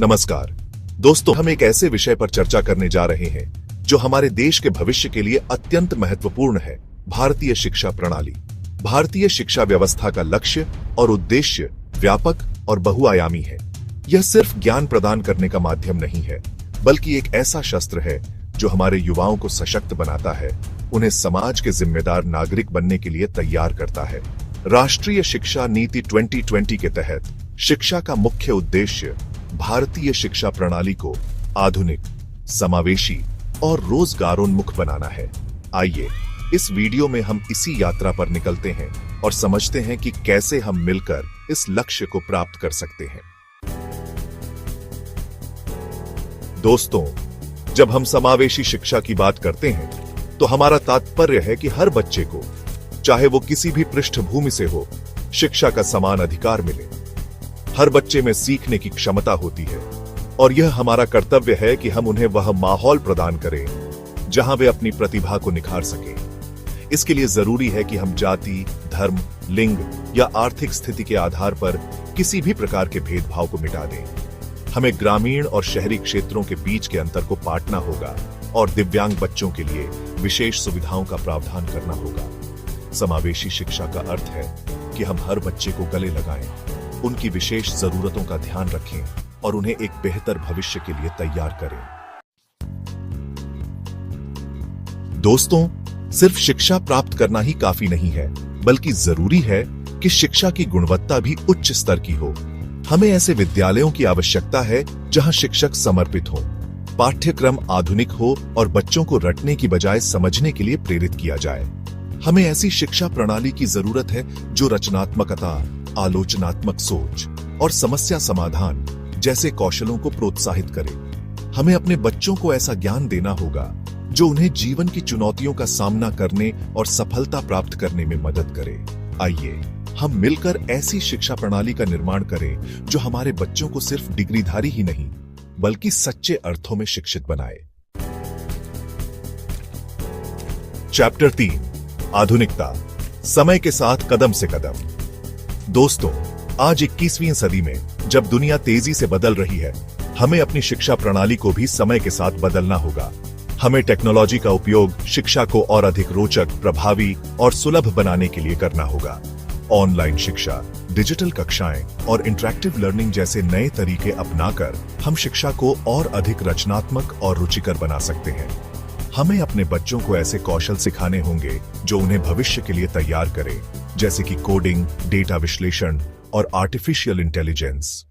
नमस्कार दोस्तों, हम एक ऐसे विषय पर चर्चा करने जा रहे हैं जो हमारे देश के भविष्य के लिए अत्यंत महत्वपूर्ण है। भारतीय शिक्षा प्रणाली। भारतीय शिक्षा व्यवस्था का लक्ष्य और उद्देश्य व्यापक और बहुआयामी है। यह सिर्फ ज्ञान प्रदान करने का माध्यम नहीं है, बल्कि एक ऐसा शस्त्र है जो हमारे युवाओं को सशक्त बनाता है, उन्हें समाज के जिम्मेदार नागरिक बनने के लिए तैयार करता है। राष्ट्रीय शिक्षा नीति 2020 के तहत शिक्षा का मुख्य उद्देश्य भारतीय शिक्षा प्रणाली को आधुनिक, समावेशी और रोजगारोन्मुख बनाना है। आइए इस वीडियो में हम इसी यात्रा पर निकलते हैं और समझते हैं कि कैसे हम मिलकर इस लक्ष्य को प्राप्त कर सकते हैं। दोस्तों, जब हम समावेशी शिक्षा की बात करते हैं तो हमारा तात्पर्य है कि हर बच्चे को, चाहे वो किसी भी पृष्ठभूमि से हो, शिक्षा का समान अधिकार मिले। हर बच्चे में सीखने की क्षमता होती है और यह हमारा कर्तव्य है कि हम उन्हें वह माहौल प्रदान करें जहां वे अपनी प्रतिभा को निखार सकें। इसके लिए जरूरी है कि हम जाति, धर्म, लिंग या आर्थिक स्थिति के आधार पर किसी भी प्रकार के भेदभाव को मिटा दें। हमें ग्रामीण और शहरी क्षेत्रों के बीच के अंतर को पाटना होगा और दिव्यांग बच्चों के लिए विशेष सुविधाओं का प्रावधान करना होगा। समावेशी शिक्षा का अर्थ है कि हम हर बच्चे को गले लगाएं, उनकी विशेष जरूरतों का ध्यान रखें और उन्हें एक बेहतर भविष्य के लिए तैयार करें। दोस्तों, सिर्फ शिक्षा प्राप्त करना ही काफी नहीं है, बल्कि जरूरी है कि शिक्षा की गुणवत्ता भी उच्च स्तर की हो। हमें ऐसे विद्यालयों की आवश्यकता है जहां शिक्षक समर्पित हो, पाठ्यक्रम आधुनिक हो और बच्चों को रटने की बजाय समझने के लिए प्रेरित किया जाए। हमें ऐसी शिक्षा प्रणाली की जरूरत है जो रचनात्मकता, आलोचनात्मक सोच और समस्या समाधान जैसे कौशलों को प्रोत्साहित करे। हमें अपने बच्चों को ऐसा ज्ञान देना होगा जो उन्हें जीवन की चुनौतियों का सामना करने और सफलता प्राप्त करने में मदद करे। आइए हम मिलकर ऐसी शिक्षा प्रणाली का निर्माण करें जो हमारे बच्चों को सिर्फ डिग्रीधारी ही नहीं, बल्कि सच्चे अर्थों में शिक्षित बनाए। चैप्टर 3, आधुनिकता, समय के साथ कदम से कदम। दोस्तों, आज 21वीं सदी में जब दुनिया तेजी से बदल रही है, हमें अपनी शिक्षा प्रणाली को भी समय के साथ बदलना होगा। हमें टेक्नोलॉजी का उपयोग शिक्षा को और अधिक रोचक, प्रभावी और सुलभ बनाने के लिए करना होगा। ऑनलाइन शिक्षा, डिजिटल कक्षाएं और इंटरैक्टिव लर्निंग जैसे नए तरीके अपनाकर हम शिक्षा को और अधिक रचनात्मक और रुचिकर बना सकते हैं। हमें अपने बच्चों को ऐसे कौशल सिखाने होंगे जो उन्हें भविष्य के लिए तैयार करें, जैसे कि कोडिंग, डेटा विश्लेषण और आर्टिफिशियल इंटेलिजेंस।